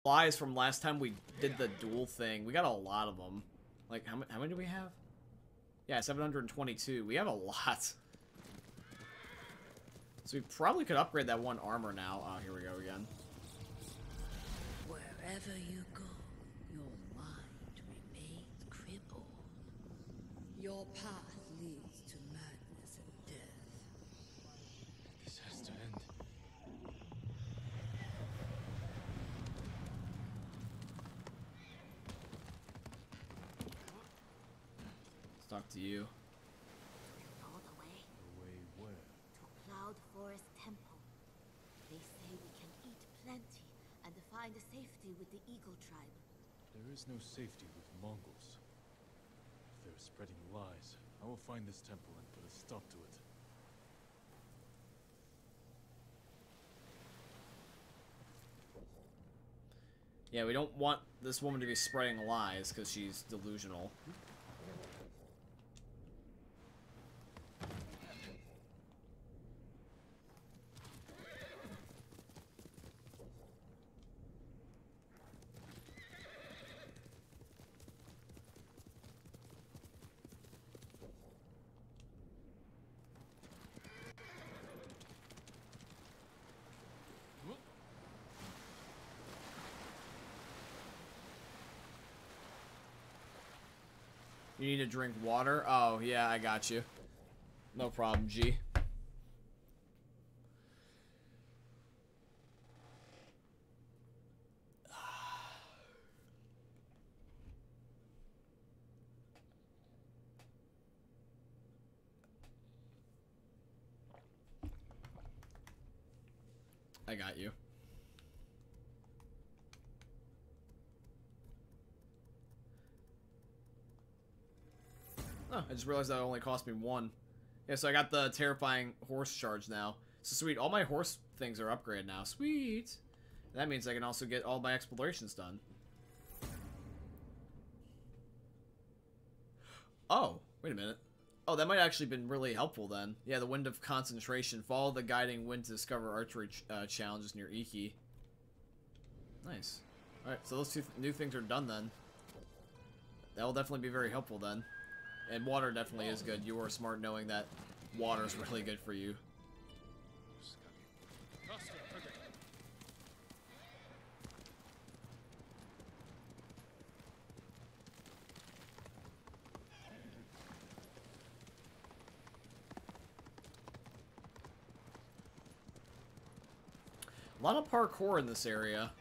supplies from last time we did the duel thing. We got a lot of them. Like, how many do we have? Yeah, 722. We have a lot. So we probably could upgrade that one armor now. Oh, here we go again. Wherever you go, your mind remains crippled. Your path leads to madness and death. This has to end. Let's talk to you. All the way The way where? to Cloud Forest Temple. They say we can eat plenty and find safety with the Eagle tribe. There is no safety with Mongols. If they're spreading lies, I will find this temple and put a stop to it. Yeah, we don't want this woman to be spreading lies because she's delusional. You need to drink water? Oh, yeah, I got you. No problem, G. I got you. Oh, I just realized that only cost me one. Yeah, so I got the terrifying horse charge now. So sweet, all my horse things are upgraded now. Sweet! That means I can also get all my explorations done. Oh, wait a minute. Oh, that might actually been really helpful then. Yeah, the Wind of Concentration. Follow the guiding wind to discover archery challenges near Iki. Nice. Alright, so those two new things are done then. That will definitely be very helpful then. And water definitely is good. You were smart knowing that water is really good for you. A lot of parkour in this area.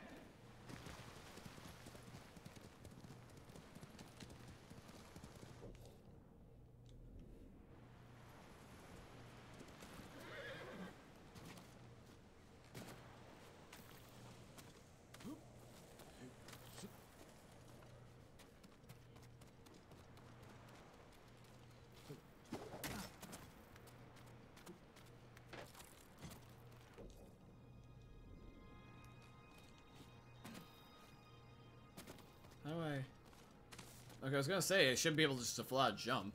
How do I... Okay, I was gonna say, I should be able just to flat jump.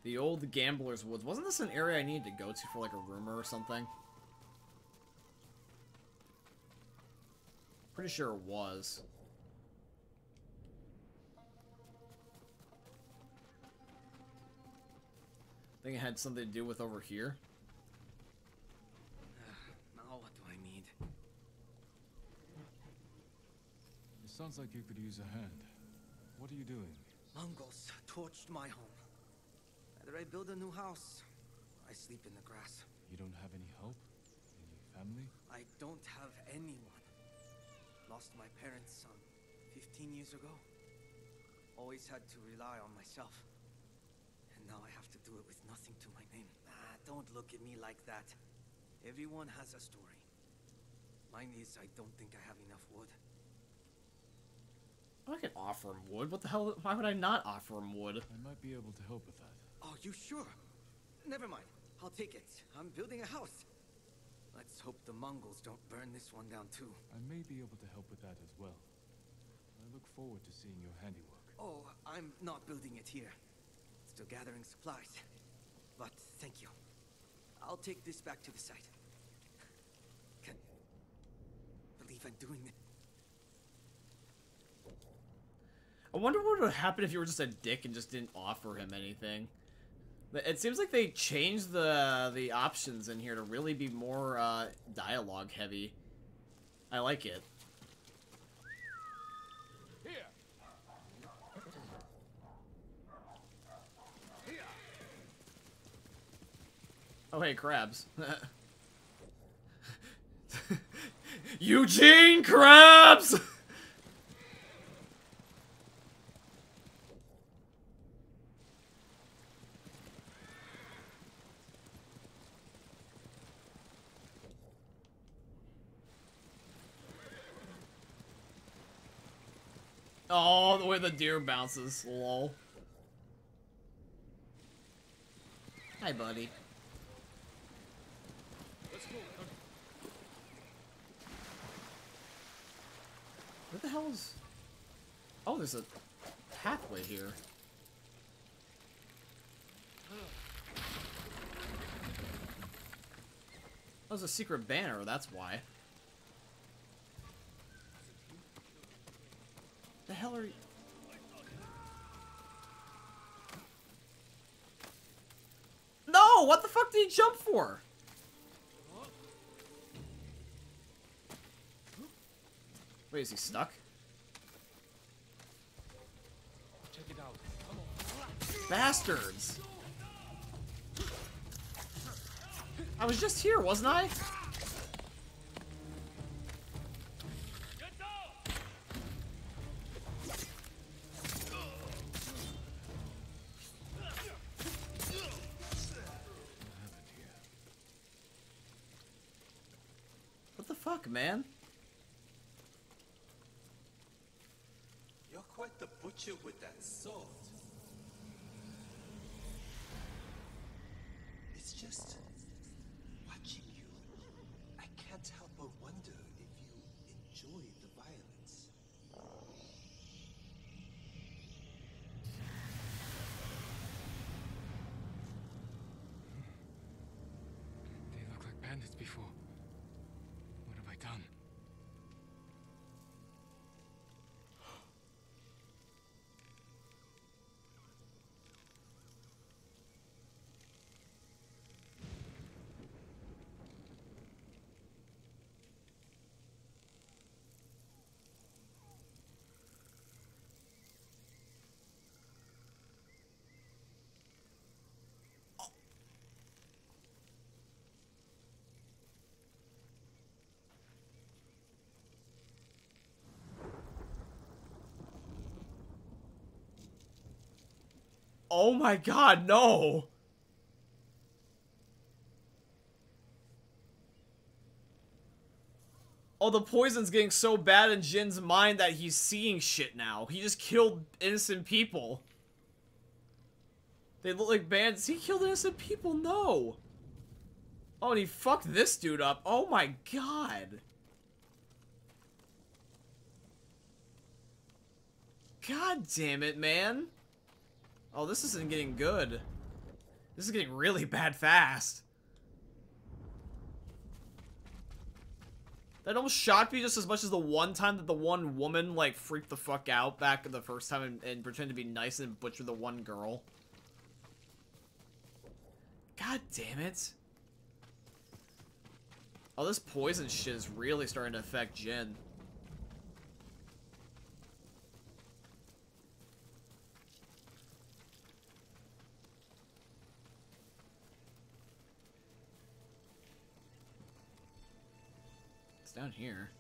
The old Gambler's Woods. Wasn't this an area I needed to go to for like a rumor or something? Pretty sure it was. I think it had something to do with over here. Now what do I need? It sounds like you could use a hand. What are you doing? Mongols torched my home. Whether I build a new house, I sleep in the grass. You don't have any help? Any family? I don't have anyone. Lost my parents 15 years ago. Always had to rely on myself. And now I have to do it with nothing to my name. Ah, don't look at me like that. Everyone has a story. Mine is I don't think I have enough wood. I can offer him wood. What the hell? Why would I not offer him wood? I might be able to help with that. Oh, you sure? Never mind. I'll take it. I'm building a house. Let's hope the Mongols don't burn this one down too. I may be able to help with that as well. I look forward to seeing your handiwork. Oh, I'm not building it here. Still gathering supplies. But thank you. I'll take this back to the site. Can't believe I'm doing this. I wonder what would happen if you were just a dick and just didn't offer him anything. It seems like they changed the options in here to really be more dialogue heavy. I like it. Here. Here. Oh hey, crabs. Eugene Krabs! Oh, the way the deer bounces. Lol. Hi, buddy. Let's go. What the hell is... Oh, there's a pathway here. That was a secret banner, that's why. The hell are you... No! What the fuck did he jump for? Wait, is he stuck? Check it out. Come on. Bastards! I was just here, wasn't I? What the fuck, man? You're quite the butcher with that sword. It's just watching you. I can't help but wonder if you enjoy the violence. They look like bandits before. What have I done? Oh my god, no! Oh, the poison's getting so bad in Jin's mind that he's seeing shit now. He just killed innocent people. They look like bandits. He killed innocent people? No! Oh, and he fucked this dude up. Oh my god. God damn it, man. Oh, this isn't getting good. This is getting really bad fast. That almost shocked me just as much as the one time that the one woman, like, freaked the fuck out back the first time and pretended to be nice and butchered the one girl. God damn it. Oh, this poison shit is really starting to affect Jin. It's down here.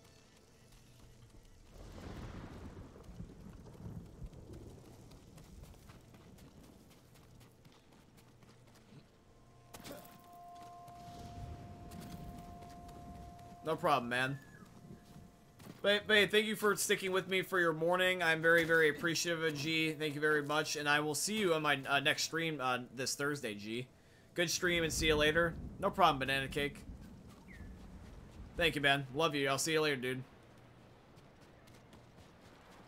No problem, man. But thank you for sticking with me for your morning. I'm very, very appreciative of G. Thank you very much. And I will see you on my next stream this Thursday, G. Good stream and see you later. No problem, Banana Cake. Thank you, man. Love you. I'll see you later, dude.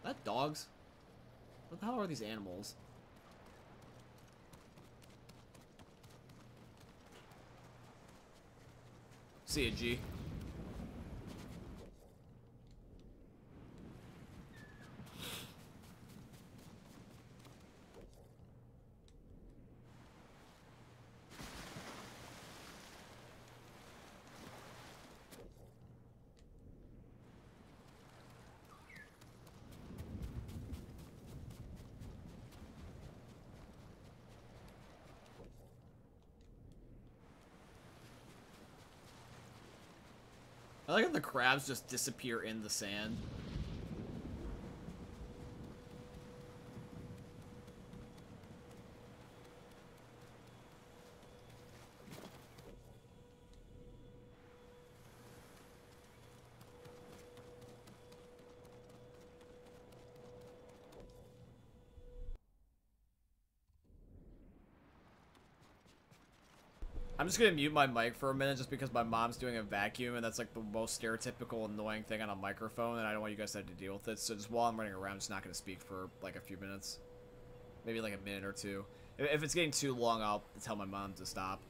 That dogs? What the hell are these animals? See you, G. I like how the crabs just disappear in the sand. I'm just gonna mute my mic for a minute just because my mom's doing a vacuum and that's like the most stereotypical annoying thing on a microphone and I don't want you guys to have to deal with it. So just while I'm running around, I'm just not gonna speak for like a few minutes. Maybe like a minute or two. If it's getting too long, I'll tell my mom to stop.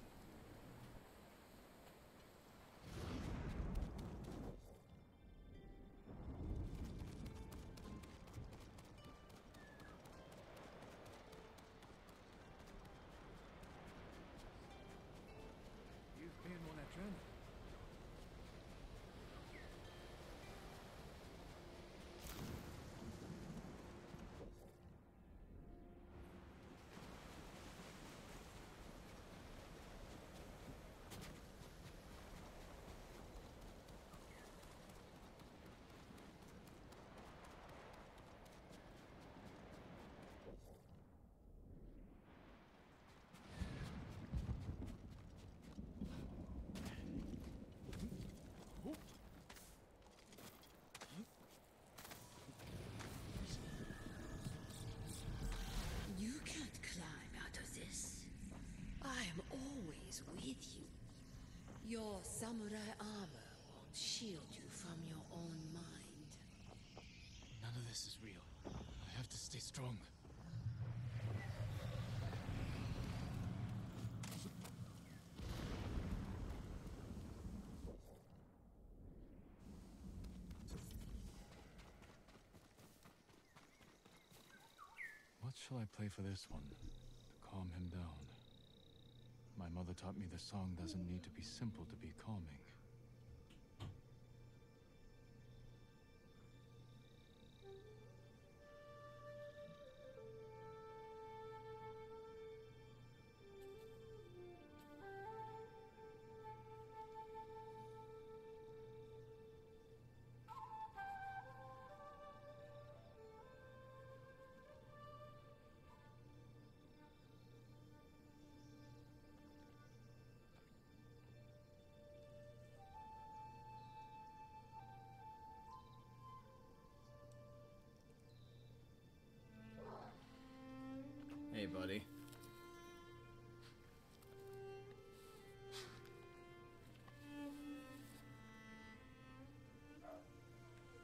You've been on a journey. You can't climb out of this. I am always with you. Your samurai armor won't shield you from your own mind. None of this is real. I have to stay strong. What shall I play for this one, to calm him down? My mother taught me the song doesn't need to be simple to be calming. Hey, buddy.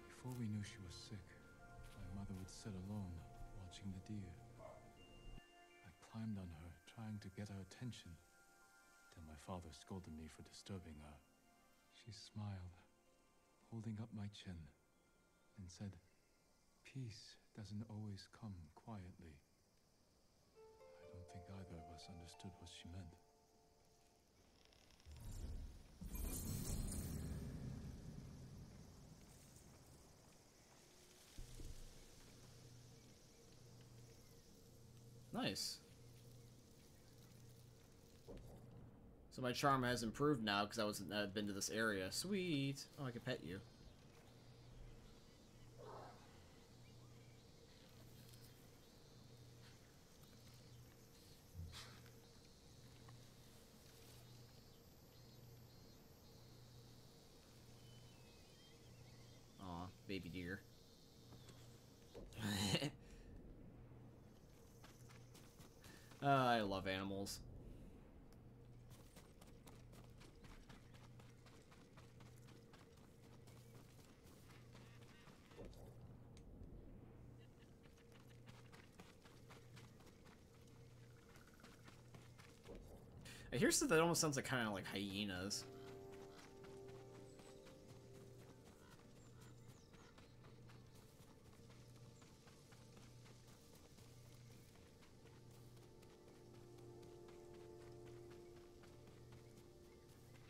Before we knew she was sick, my mother would sit alone, watching the deer. I climbed on her, trying to get her attention, till my father scolded me for disturbing her. She smiled, holding up my chin, and said, "Peace doesn't always come quietly." I don't think either of us understood what she meant. Nice. So my charm has improved now because I wasn't been to this area. Sweet. Oh, I can pet you. Aw, baby. I love animals. I hear stuff that almost sounds like kind of like hyenas.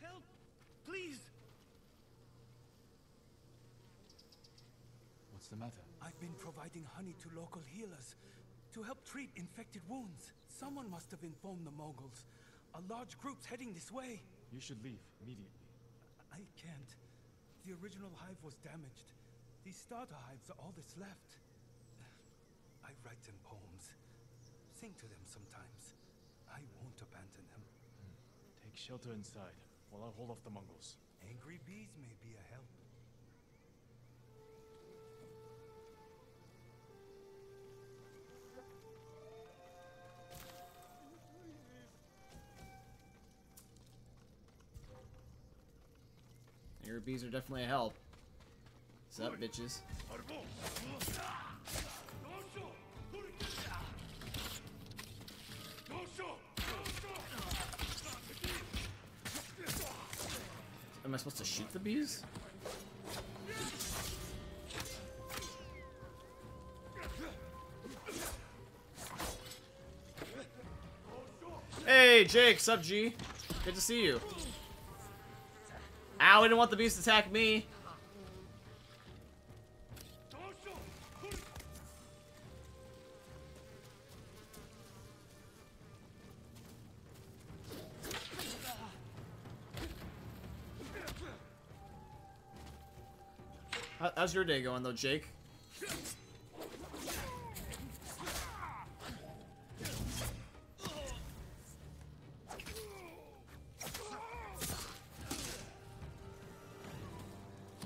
Help! Please! What's the matter? I've been providing honey to local healers to help treat infected wounds. Someone must have informed the Mongols. A large group's heading this way. You should leave immediately. I can't. The original hive was damaged. These starter hives are all that's left. I write them poems. Sing to them sometimes. I won't abandon them. Take shelter inside while I hold off the Mongols. Angry bees may be a help. Your bees are definitely a help. What's up, bitches? Am I supposed to shoot the bees? Hey, Jake, sup, G? Good to see you. Ow, I didn't want the bees to attack me. How's your day going, though, Jake?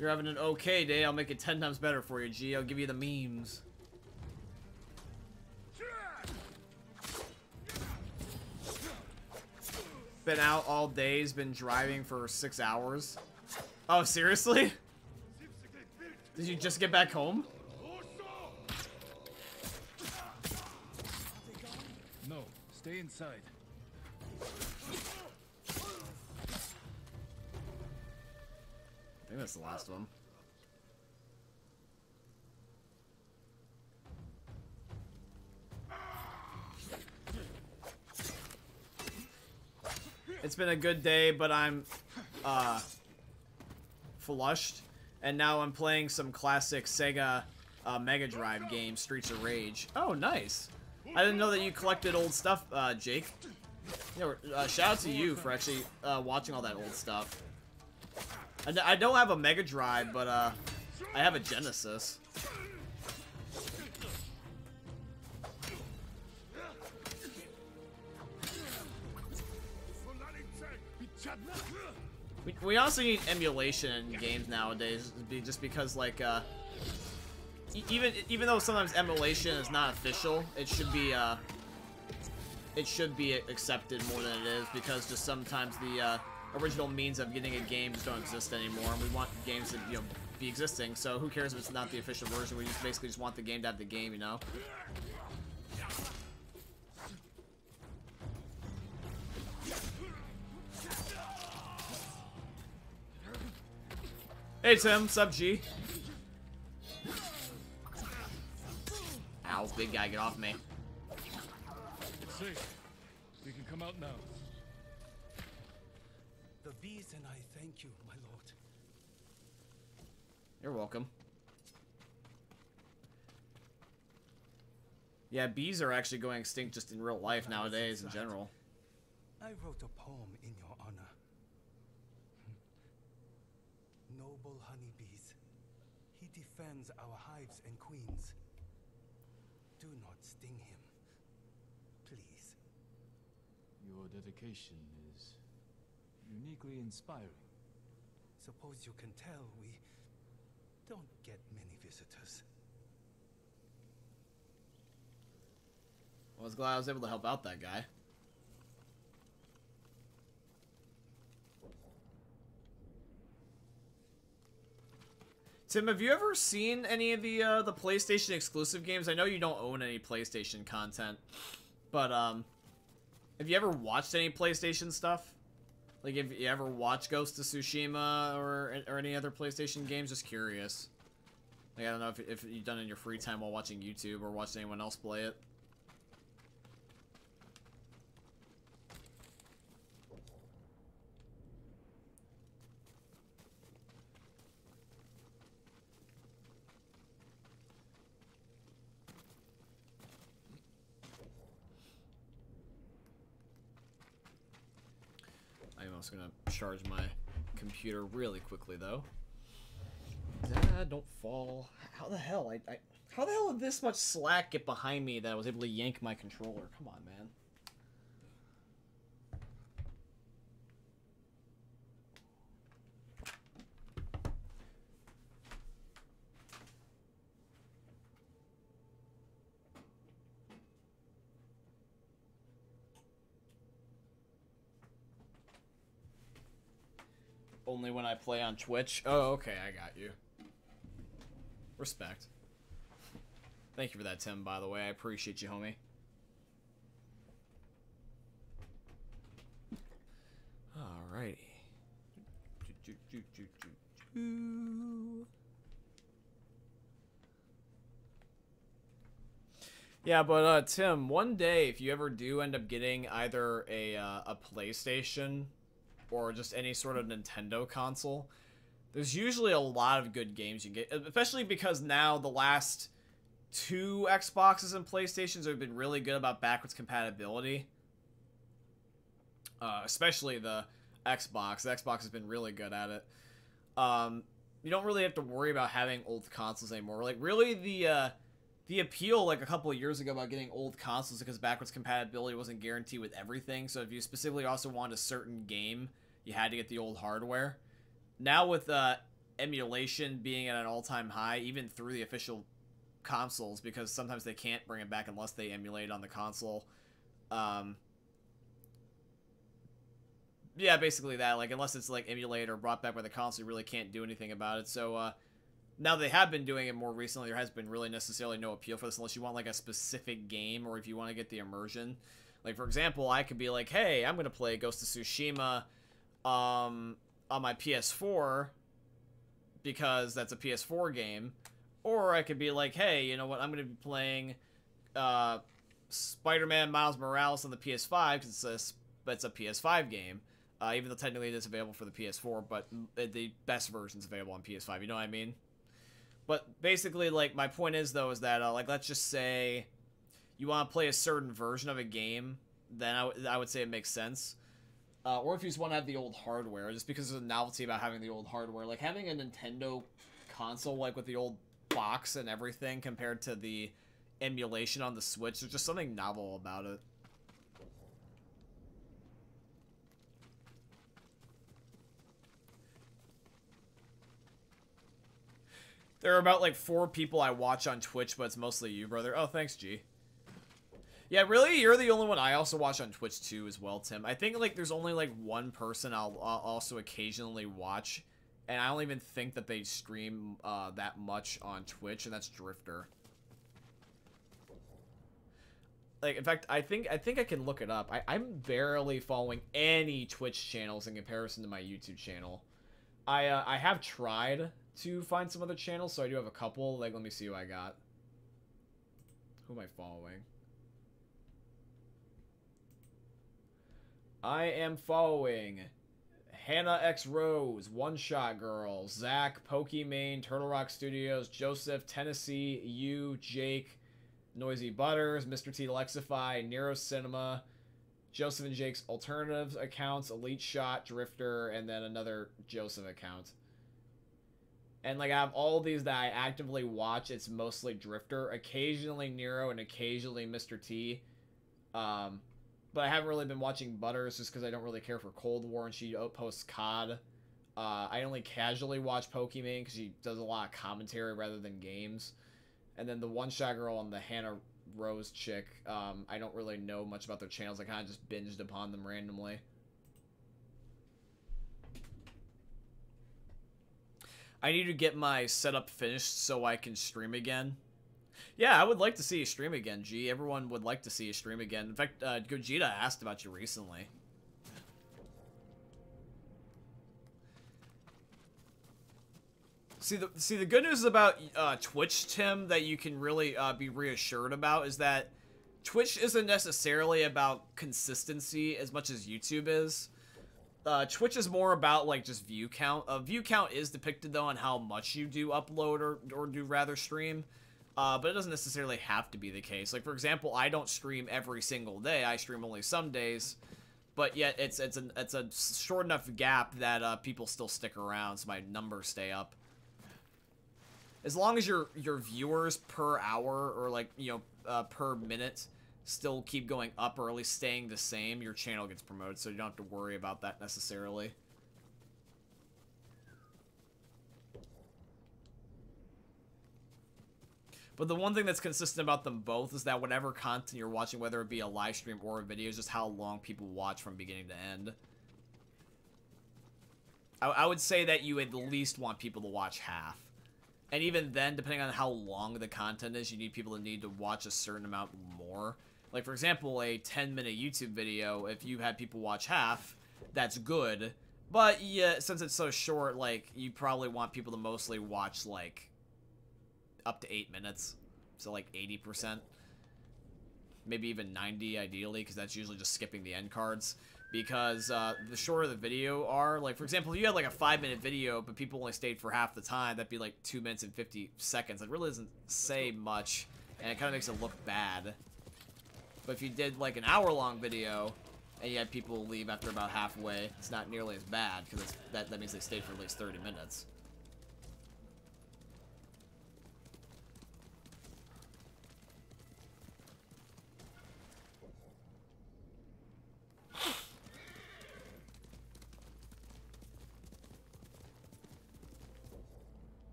You're having an okay day, I'll make it 10 times better for you, G. I'll give you the memes. Been out all day, he's been driving for 6 hours. Oh, seriously? Did you just get back home? No, stay inside. I think that's the last one. It's been a good day, but I'm flushed, and now I'm playing some classic Sega Mega Drive game, Streets of Rage. Oh, nice. I didn't know that you collected old stuff, Jake. You know, shout out to you for actually watching all that old stuff. I don't have a Mega Drive, but I have a Genesis. We also need emulation in games nowadays, just because, like, even though sometimes emulation is not official, it should be accepted more than it is, because just sometimes the original means of getting a game just don't exist anymore, and we want games to, you know, be existing. So who cares if it's not the official version? We just basically just want the game to have the game, you know. Hey Tim, sub G. Ow, big guy, get off me. It's safe. We can come out now. The bees and I thank you, my lord. You're welcome. Yeah, bees are actually going extinct just in real life nowadays in general. I wrote a poem in your honor. Noble honeybees, he defends our hives and queens. Do not sting him, please. Your dedication is uniquely inspiring. Suppose you can tell we don't get many visitors. I was glad I was able to help out that guy. Tim, have you ever seen any of the PlayStation exclusive games? I know you don't own any PlayStation content, but have you ever watched any PlayStation stuff? Like, have you ever watched Ghost of Tsushima or any other PlayStation games? Just curious. Like, I don't know if you've done it in your free time while watching YouTube or watched anyone else play it. I'm also gonna charge my computer really quickly though. Don't fall. How the hell? How the hell did this much slack get behind me that I was able to yank my controller? Come on, man. Only when I play on Twitch. Oh, okay, I got you. Respect. Thank you for that, Tim, by the way. I appreciate you, homie. Alrighty. Yeah, but Tim, one day if you ever do end up getting either a PlayStation or just any sort of Nintendo console, there's usually a lot of good games you get, especially because now the last 2 Xboxes and PlayStations have been really good about backwards compatibility. Especially the Xbox. The Xbox has been really good at it. You don't really have to worry about having old consoles anymore. Like, really, the appeal, like, a couple of years ago about getting old consoles because backwards compatibility wasn't guaranteed with everything. So if you specifically also wanted a certain game, you had to get the old hardware. Now with emulation being at an all-time high, even through the official consoles, because sometimes they can't bring it back unless they emulate on the console. Yeah, basically that. Like, unless it's, like, emulated or brought back by the console, you really can't do anything about it. So, now they have been doing it more recently. There has been really necessarily no appeal for this unless you want, like, a specific game or if you want to get the immersion. Like, for example, I could be like, hey, I'm going to play Ghost of Tsushima, on my PS4 because that's a PS4 game, or I could be like, hey, you know what, I'm going to be playing Spider-Man Miles Morales on the PS5 because it's a PS5 game, even though technically it is available for the PS4, but the best version's available on PS5, you know what I mean? But basically, like, my point is, though, is that, like, let's just say you want to play a certain version of a game, then I would say it makes sense. Or if you just want to have the old hardware, just because there's a novelty about having the old hardware. Like, having a Nintendo console, like, with the old box and everything, compared to the emulation on the Switch, there's just something novel about it. There are about, like, 4 people I watch on Twitch, but it's mostly you, brother. Oh, thanks, G. Yeah, really? You're the only one I also watch on Twitch, too, as well, Tim. I think, like, there's only, like, one person I'll also occasionally watch, and I don't even think that they stream that much on Twitch, and that's Drifter. Like, in fact, I think I can look it up. I'm barely following any Twitch channels in comparison to my YouTube channel. I have tried to find some other channels, so I do have a couple. Like, let me see who I got. Who am I following? I am following Hannah X Rose, One Shot Girl, Zach, Pokimane, Turtle Rock Studios, Joseph, Tennessee, you, Jake, Noisy Butters, Mr. T Lexify, Nero Cinema, Joseph and Jake's Alternatives accounts, Elite Shot, Drifter, and then another Joseph account. And, like, I have all these that I actively watch. It's mostly Drifter, occasionally Nero, and occasionally Mr. T. But I haven't really been watching Butters just because I don't really care for Cold War, and she posts COD. I only casually watch Pokimane because she does a lot of commentary rather than games. And then the One Shot Girl and the Hannah Rose chick. I don't really know much about their channels. I kind of just binged upon them randomly. I need to get my setup finished so I can stream again. Yeah, I would like to see you stream again, G. Everyone would like to see you stream again. In fact, Gogeta asked about you recently. See, the good news about Twitch, Tim, that you can really be reassured about is that Twitch isn't necessarily about consistency as much as YouTube is. Twitch is more about, like, just view count. View count is depicted, though, on how much you do upload or do rather stream. But it doesn't necessarily have to be the case. Like, for example, I don't stream every single day. I stream only some days. But yet, it's a short enough gap that people still stick around, so my numbers stay up. As long as your viewers per hour, or, like, you know, per minute, still keep going up, or at least staying the same, your channel gets promoted, so you don't have to worry about that necessarily. But the one thing that's consistent about them both is that whatever content you're watching, whether it be a live stream or a video, is just how long people watch from beginning to end. I would say that you at least want people to watch half. And even then, depending on how long the content is, you need people to need to watch a certain amount more. Like, for example, a 10-minute YouTube video, if you had people watch half, that's good. But, yeah, since it's so short, like, you probably want people to mostly watch, like, up to 8 minutes. So, like, 80%. Maybe even 90, ideally, because that's usually just skipping the end cards. Because the shorter the video are, like, for example, if you had, like, a 5-minute video, but people only stayed for half the time, that'd be, like, 2 minutes and 50 seconds. It really doesn't say much, and it kind of makes it look bad. But if you did, like, an hour-long video, and you had people leave after about halfway, it's not nearly as bad, because that means they stayed for at least 30 minutes.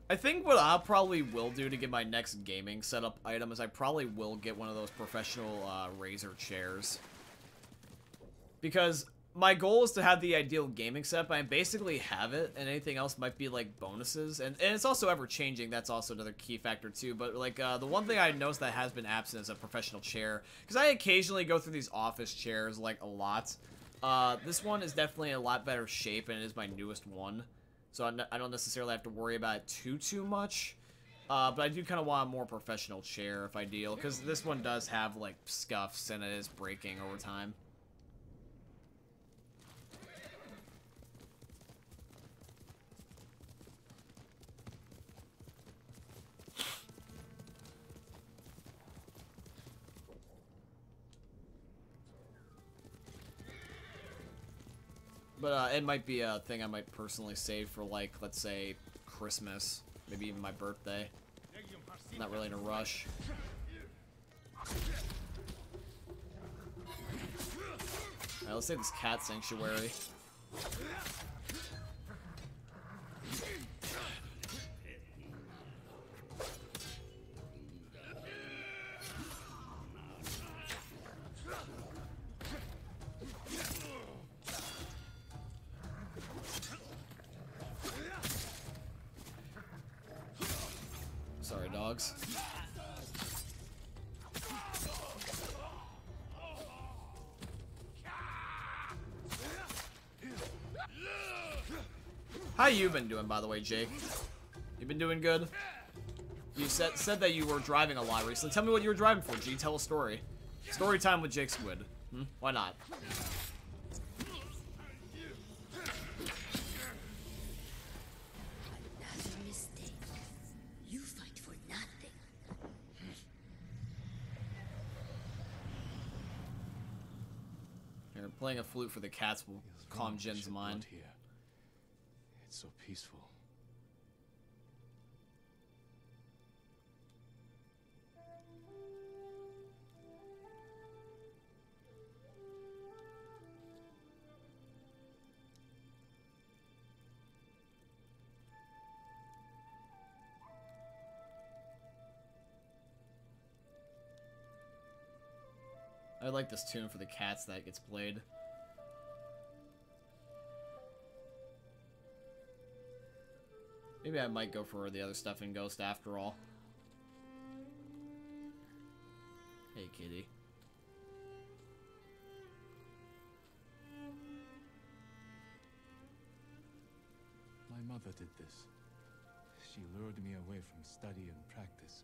I think what I probably will do to get my next gaming setup item is I probably will get one of those professional Razer chairs. Because my goal is to have the ideal gaming setup. I basically have it, and anything else might be like bonuses. And it's also ever changing. That's also another key factor too. But like the one thing I noticed that has been absent is a professional chair. Because I occasionally go through these office chairs like a lot. This one is definitely in a lot better shape, and it is my newest one. So I don't necessarily have to worry about it too much. But I do kind of want a more professional chair if ideal. Because this one does have, like, scuffs and it is breaking over time. But it might be a thing I might personally save for, like, let's say, Christmas. Maybe even my birthday. Not really in a rush. Alright, let's take this cat sanctuary. Sorry, dogs. How you been doing, by the way, Jake? You been doing good? You said that you were driving a lot recently. Tell me what you were driving for, G. Tell a story. Story time with Jake Squid. Why not? Another mistake. You fight for nothing. Here, playing a flute for the cats will calm Jin's mind. Here. It's so peaceful. I like this tune for the cats that gets played. Maybe I might go for the other stuff in Ghost after all. Hey, kitty. My mother did this. She lured me away from study and practice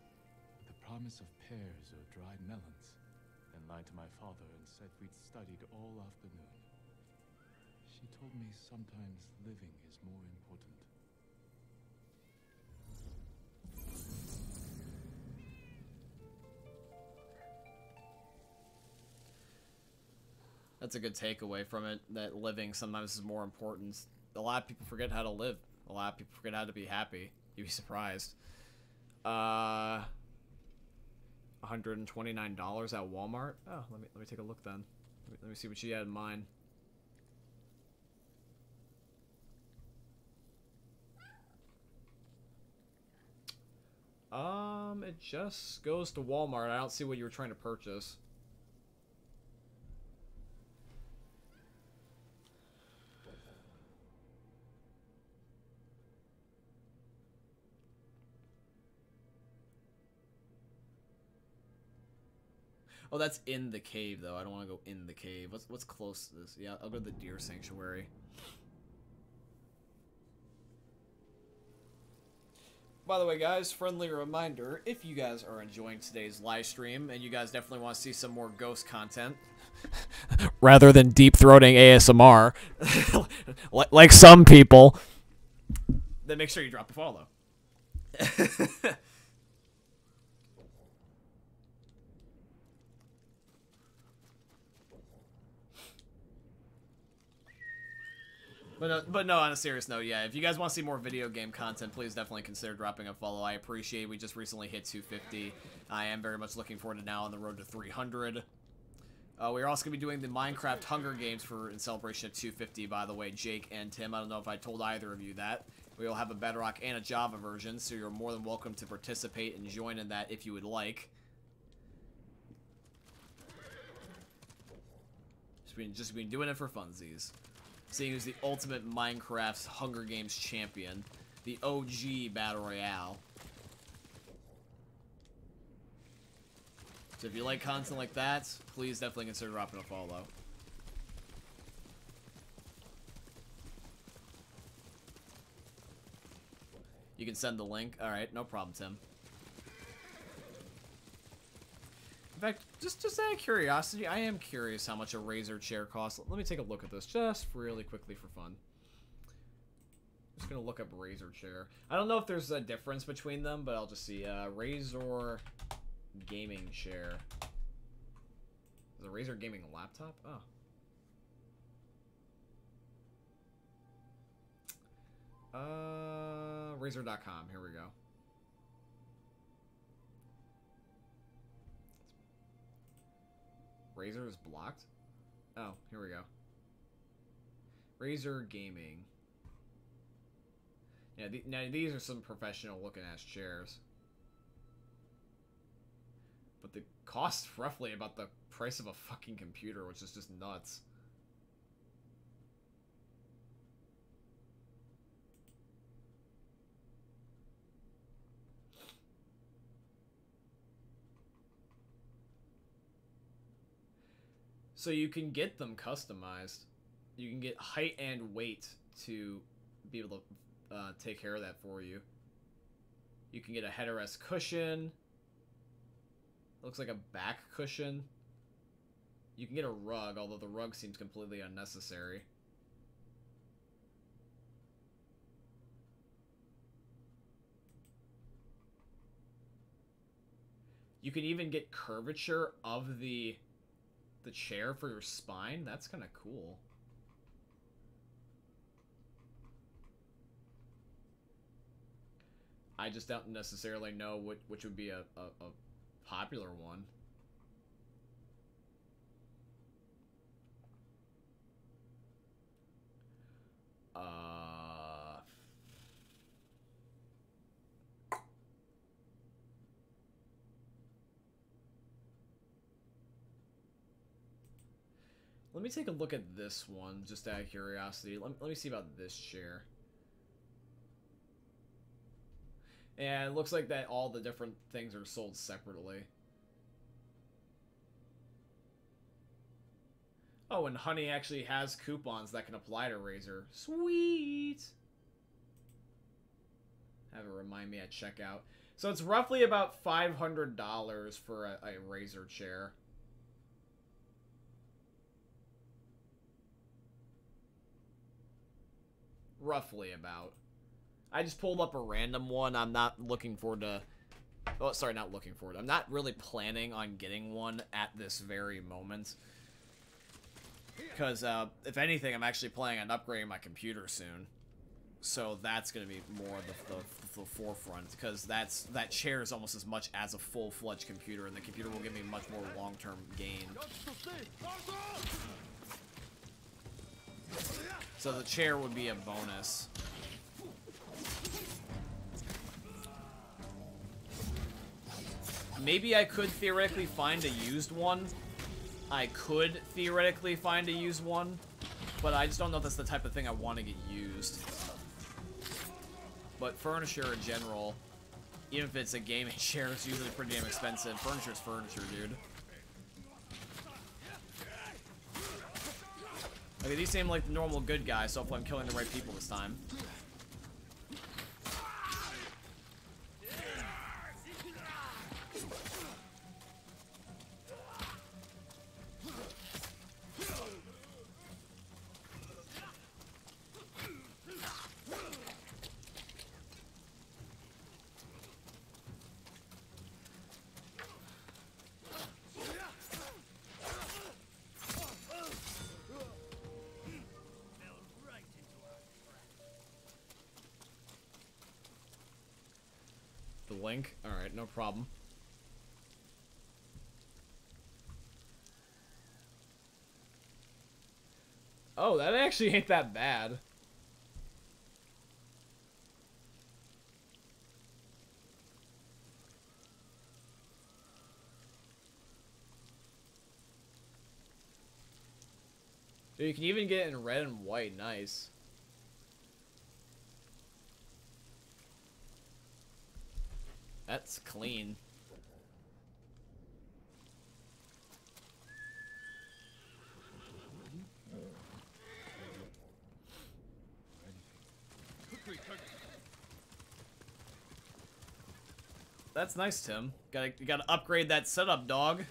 with the promise of pears or dried melons, then lied to my father and said we'd studied all afternoon. She told me sometimes living is more important. That's a good takeaway from it, that living sometimes is more important. A lot of people forget how to live. A lot of people forget how to be happy. You'd be surprised. $129 at Walmart? Oh, let me take a look then. Let me see what she had in mind. It just goes to Walmart. I don't see what you were trying to purchase. Oh, that's in the cave, though. I don't want to go in the cave. What's close to this? Yeah, I'll go to the deer sanctuary. By the way, guys, friendly reminder, if you guys are enjoying today's live stream, and you guys definitely want to see some more ghost content, rather than deep-throating ASMR, like some people, then make sure you drop a follow. But no, on a serious note, yeah, if you guys want to see more video game content, please definitely consider dropping a follow. I appreciate it. We just recently hit 250. I am very much looking forward to now on the road to 300. We're also going to be doing the Minecraft Hunger Games in celebration of 250, by the way, Jake and Tim. I don't know if I told either of you that. We will have a Bedrock and a Java version, so you're more than welcome to participate and join in that if you would like. Just been doing it for funsies. Seeing who's the ultimate Minecraft Hunger Games champion. The OG Battle Royale. So if you like content like that, please definitely consider dropping a follow. You can send the link. Alright, no problem, Tim. In fact, just out of curiosity, I am curious how much a Razer chair costs. Let me take a look at this just really quickly for fun. I'm just gonna look up Razer chair. I don't know if there's a difference between them, but I'll just see. Razer gaming chair. Is a Razer gaming laptop? Oh. Razer.com. Here we go. Razer is blocked? Oh, here we go. Razer Gaming. Yeah, now these are some professional looking ass chairs. But the cost roughly about the price of a fucking computer, which is just nuts. So you can get them customized. You can get height and weight to be able to take care of that for you. You can get a headrest cushion. Looks like a back cushion. You can get a rug, although the rug seems completely unnecessary. You can even get curvature of the chair for your spine. That's kind of cool. I just don't necessarily know which would be a popular one. Let me take a look at this one, just out of curiosity. Let me see about this chair. And it looks like that all the different things are sold separately. Oh, and Honey actually has coupons that can apply to Razer. Sweet! Have it remind me at checkout. So it's roughly about $500 for a Razer chair. Roughly about. I just pulled up a random one. I'm not looking forward to... Oh, sorry, not looking forward. I'm not really planning on getting one at this very moment. Because, if anything, I'm actually planning on upgrading my computer soon. So that's going to be more the forefront. Because that chair is almost as much as a full-fledged computer. And the computer will give me much more long-term gain. So the chair would be a bonus. Maybe I could theoretically find a used one. I could theoretically find a used one, but I just don't know if that's the type of thing I want to get used. But furniture in general, even if it's a gaming chair, it's usually pretty damn expensive. Furniture's furniture, dude. Okay, these seem like the normal good guys, so hopefully I'm killing the right people this time. Link. Alright, no problem. Oh, that actually ain't that bad. Dude, you can even get it in red and white. Nice. That's clean. That's nice, Tim. You gotta upgrade that setup, dog.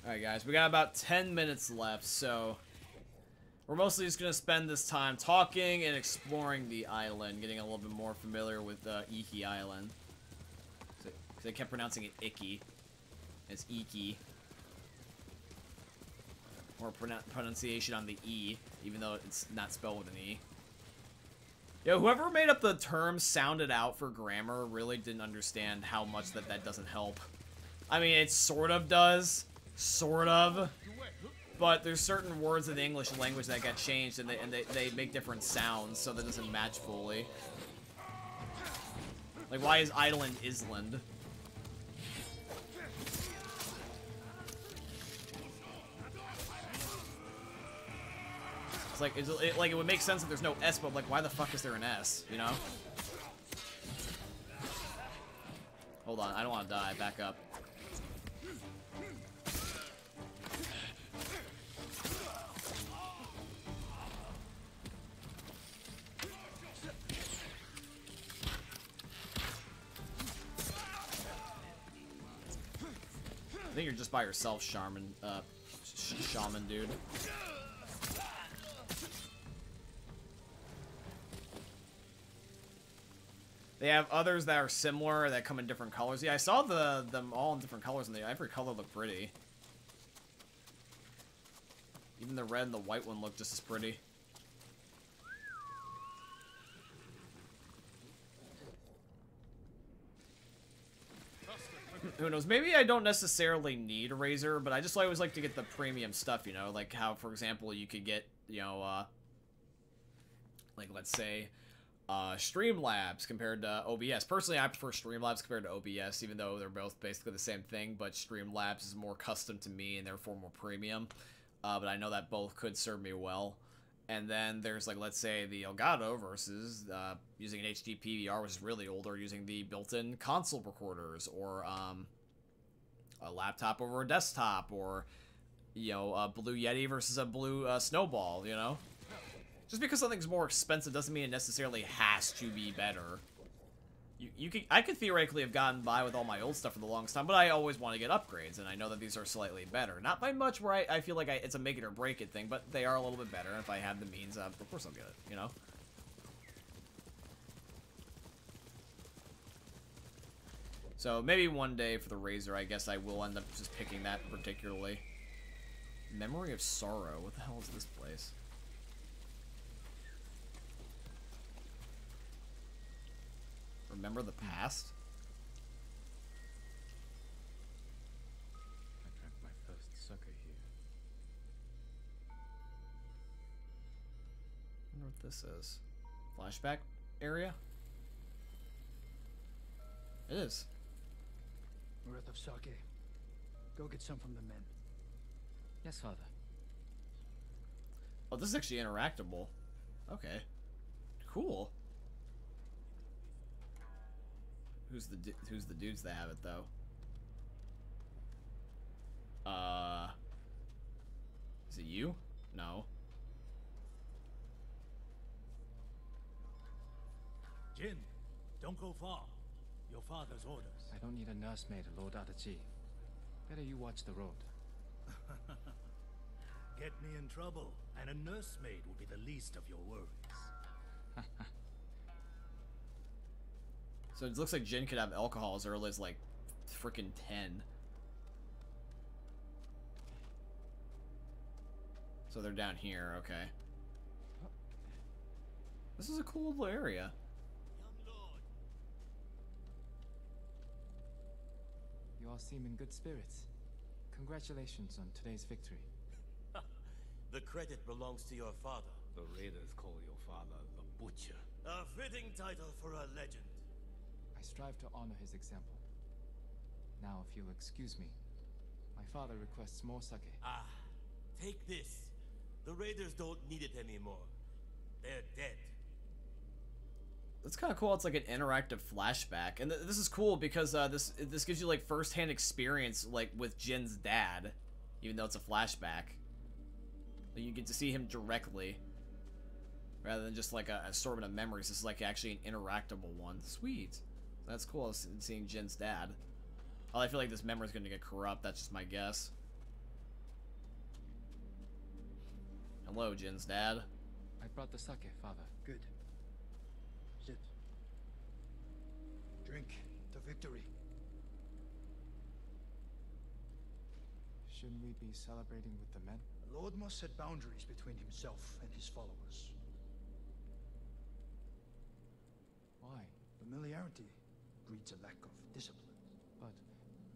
Alright guys, we got about 10 minutes left, so we're mostly just gonna spend this time talking and exploring the island, getting a little bit more familiar with Iki Island. Because I kept pronouncing it Icky. It's Iki. Or pronunciation on the E, even though it's not spelled with an E. Yo, whoever made up the term sounded out for grammar really didn't understand how much that doesn't help. I mean, it sort of does. Sort of, but there's certain words in the English language that got changed, and they make different sounds, so that doesn't match fully. Like, why is island island? It's like it would make sense if there's no S, but like, why the fuck is there an S? You know? Hold on, I don't want to die. Back up. I think you're just by yourself, Shaman, Shaman dude. They have others that are similar that come in different colors. Yeah, I saw them all in different colors, and every color looked pretty. Even the red and the white one look just as pretty. Who knows? Maybe I don't necessarily need a Razer, but I just always like to get the premium stuff, you know? Like how, for example, you could get, you know, like, let's say, Streamlabs compared to OBS. Personally, I prefer Streamlabs compared to OBS, even though they're both basically the same thing, but Streamlabs is more custom to me and therefore more premium. But I know that both could serve me well. And then there's, like, let's say the Elgato versus using an HD PVR, which is really older, using the built-in console recorders, or a laptop over a desktop, or, you know, a Blue Yeti versus a Blue Snowball, you know? Just because something's more expensive doesn't mean it necessarily has to be better. I could theoretically have gotten by with all my old stuff for the longest time, but I always want to get upgrades, and I know that these are slightly better. Not by much where I feel like it's a make it or break it thing, but they are a little bit better, and if I have the means, of course I'll get it, you know? So maybe one day for the Razor, I guess I will end up just picking that particularly. Memory of Sorrow. What the hell is this place? Remember the past? I drank my first sake here. I wonder what this is. Flashback area? It is. Worth of sake. Go get some from the men. Yes, father. Oh, this is actually interactable. Okay. Cool. Who's the dudes that have it though? Is it you? No. Jin, don't go far. Your father's orders. I don't need a nursemaid, Lord Adachi. Better you watch the road. Get me in trouble, and a nursemaid will be the least of your worries. So it looks like Jin could have alcohol as early as like freaking 10. So they're down here, okay. This is a cool little area. You all seem in good spirits. Congratulations on today's victory. The credit belongs to your father. The raiders call your father the Butcher. A fitting title for a legend. I strive to honor his example. Now, if you'll excuse me, my father requests more sake. Ah, take this. The raiders don't need it anymore. They're dead. That's kind of cool. It's like an interactive flashback, and this is cool because this gives you like first-hand experience like with Jin's dad, even though it's a flashback. You get to see him directly, rather than just like a assortment of memories. This is like actually an interactable one. Sweet. That's cool, seeing Jin's dad. Oh, I feel like this memory is going to get corrupt. That's just my guess. Hello, Jin's dad. I brought the sake, father. Good. Sit. Drink to victory. Shouldn't we be celebrating with the men? The Lord must set boundaries between himself and his followers. Why? Familiarity breeds a lack of discipline. But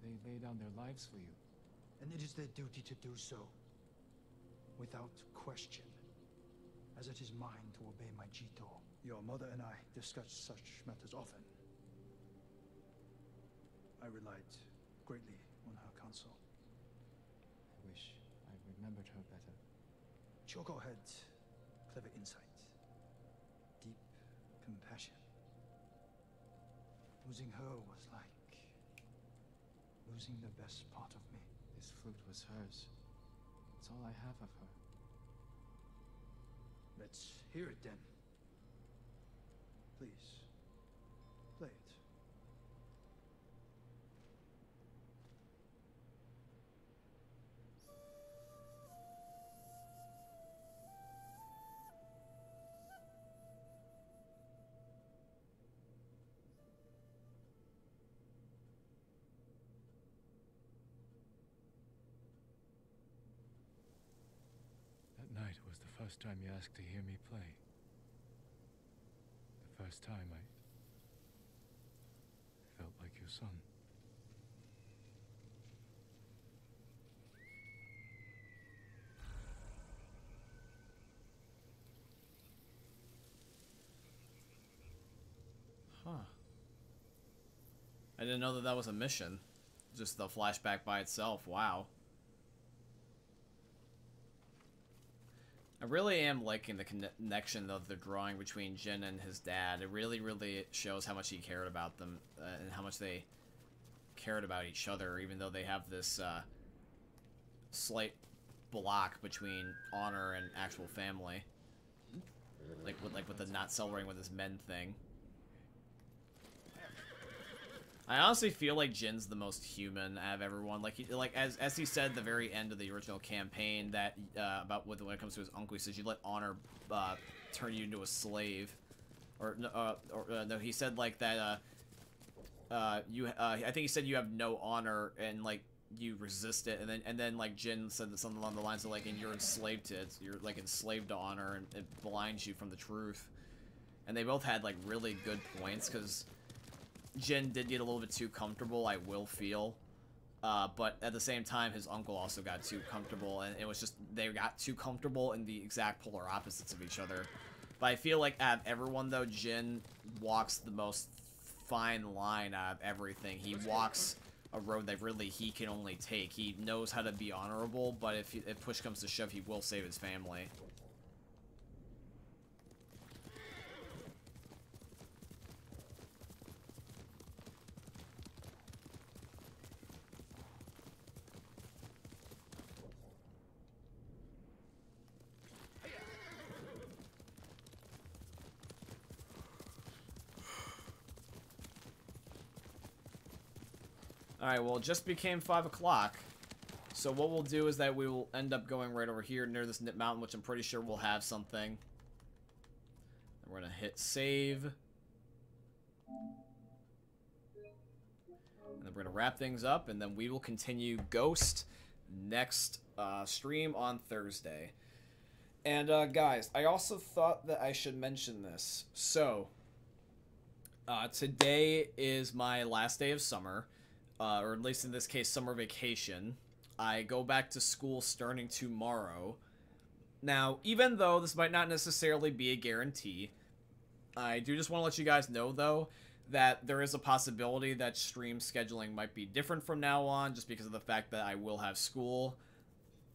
they lay down their lives for you. And it is their duty to do so, without question, as it is mine to obey my Jito. Your mother and I discuss such matters often. I relied greatly on her counsel. I wish I remembered her better. Choco had clever insight, deep compassion. Losing her was like losing the best part of me. This flute was hers. It's all I have of her. Let's hear it then. Please, play it. That night was the first time you asked to hear me play. The first time I felt like your son. Huh. I didn't know that that was a mission. Just the flashback by itself. Wow. I really am liking the connection of the drawing between Jin and his dad. It really, really shows how much he cared about them and how much they cared about each other, even though they have this slight block between honor and actual family. Like with the not celebrating with his men thing. I honestly feel like Jin's the most human out of everyone. Like as he said at the very end of the original campaign that about when it comes to his uncle, he says you let honor turn you into a slave, or no, he said like that. I think he said you have no honor and like you resist it, and then like Jin said something along the lines of like, and you're enslaved to it. You're like enslaved to honor, and it blinds you from the truth. And they both had like really good points because Jin did get a little bit too comfortable, I will feel. But at the same time, his uncle also got too comfortable, and it was just, they got too comfortable in the exact polar opposites of each other. But I feel like out of everyone, though, Jin walks the most fine line out of everything. He walks a road that really he can only take. He knows how to be honorable, but if push comes to shove, he will save his family. Alright, well, it just became 5 o'clock. So what we'll do is that we will end up going right over here near this Nip Mountain, which I'm pretty sure will have something. And we're going to hit save. And then we're going to wrap things up, and then we will continue Ghost next stream on Thursday. And, guys, I also thought that I should mention this. So, today is my last day of summer. Or at least in this case, summer vacation. I go back to school starting tomorrow. Now, even though this might not necessarily be a guarantee, I do just want to let you guys know, though, that there is a possibility that stream scheduling might be different from now on, just because of the fact that I will have school.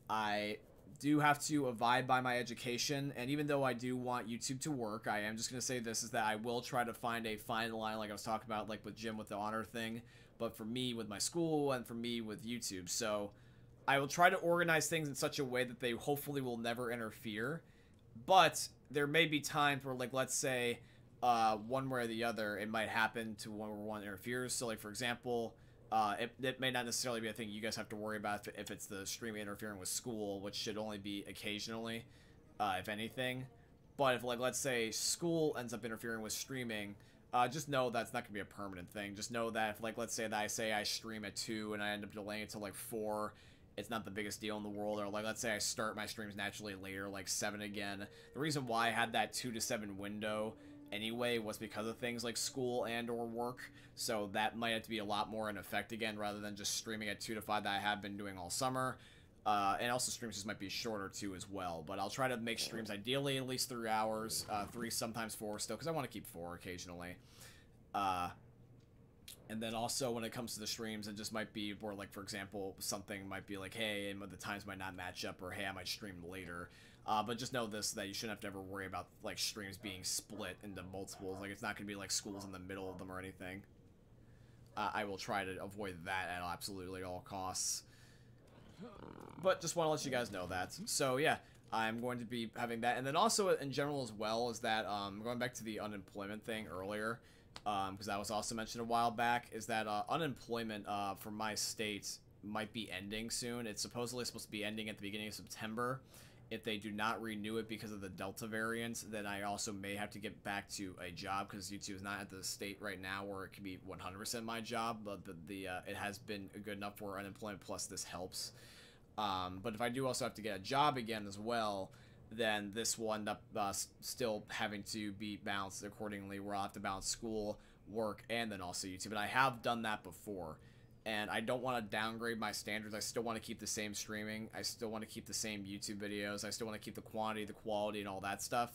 I do have to abide by my education, and even though I do want YouTube to work, I am just going to say this, is that I will try to find a fine line, like I was talking about, like with Jim with the honor thing, but for me with my school and for me with YouTube. So I will try to organize things in such a way that they hopefully will never interfere. But there may be times where, like, let's say one way or the other, it might happen to one where one interferes. So, like, for example, it may not necessarily be a thing you guys have to worry about if it's the stream interfering with school, which should only be occasionally, if anything. But if, like, let's say school ends up interfering with streaming, just know that's not going to be a permanent thing. Just know that if, like, let's say that I stream at 2 and I end up delaying it till, like, 4, it's not the biggest deal in the world. Or, like, let's say I start my streams naturally later, like 7 again. The reason why I had that 2 to 7 window anyway was because of things like school and or work. So that might have to be a lot more in effect again, rather than just streaming at 2 to 5 that I have been doing all summer. And also streams just might be shorter too as well. But I'll try to make streams ideally at least 3 hours, 3, sometimes 4 still, because I want to keep 4 occasionally. And then also when it comes to the streams, it just might be where, like, for example, something might be like, hey, and the times might not match up, or hey, I might stream later. But just know this, that you shouldn't have to ever worry about, like, streams being split into multiples. Like, it's not going to be like schools in the middle of them or anything. I will try to avoid that at absolutely all costs. But just want to let you guys know that. So, yeah, I'm going to be having that. And then also, in general as well, is that, going back to the unemployment thing earlier, because that was also mentioned a while back, is that unemployment for my state might be ending soon. It's supposedly supposed to be ending at the beginning of September. If they do not renew it because of the Delta variant, then I also may have to get back to a job, because YouTube is not at the state right now where it can be 100% my job, but it has been good enough for unemployment, plus this helps. But if I do also have to get a job again as well, then this will end up still having to be balanced accordingly, where I'll have to balance school, work, and then also YouTube. And I have done that before, and I don't want to downgrade my standards. I still want to keep the same streaming. I still want to keep the same YouTube videos. I still want to keep the quantity, the quality, and all that stuff.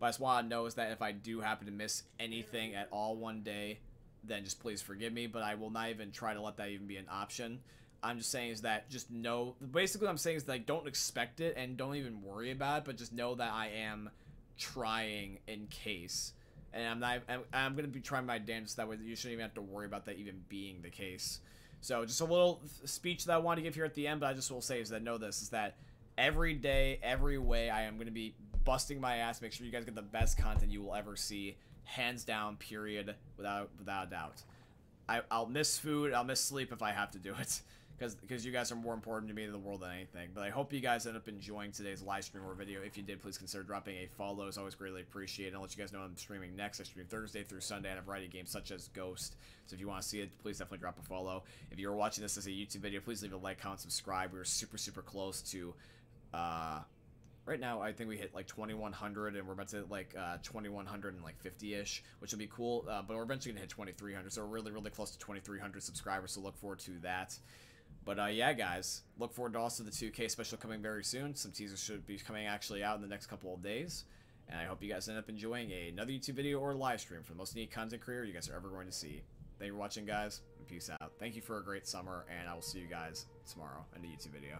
But I just want to know is that if I do happen to miss anything at all one day, then just please forgive me. But I will not even try to let that even be an option. I'm just saying is that just know, basically what I'm saying is that, like, don't expect it and don't even worry about it, but just know that I am trying in case. And I'm going to be trying my damnedest that way that you shouldn't even have to worry about that even being the case. So just a little speech that I want to give here at the end, but I just will say is that know this, is that every day, every way, I am going to be busting my ass, make sure you guys get the best content you will ever see, hands down, period, without a doubt. I'll miss food, I'll miss sleep if I have to do it. Because you guys are more important to me in the world than anything. But I hope you guys end up enjoying today's live stream or video. If you did, please consider dropping a follow. It's always greatly appreciated. I'll let you guys know I'm streaming next. I stream Thursday through Sunday and a variety of games such as Ghost. So if you want to see it, please definitely drop a follow. If you're watching this as a YouTube video, please leave a like, comment, subscribe. We're super, super close to... right now, I think we hit like 2,100, and we're about to hit like 2,150-ish, which will be cool. But we're eventually going to hit 2,300, so we're really, really close to 2,300 subscribers, so look forward to that. But yeah, guys, look forward to also the 2K special coming very soon. Some teasers should be coming actually out in the next couple of days. And I hope you guys end up enjoying another YouTube video or live stream for the most unique content creator you guys are ever going to see. Thank you for watching, guys, and peace out. Thank you for a great summer, and I will see you guys tomorrow in the YouTube video.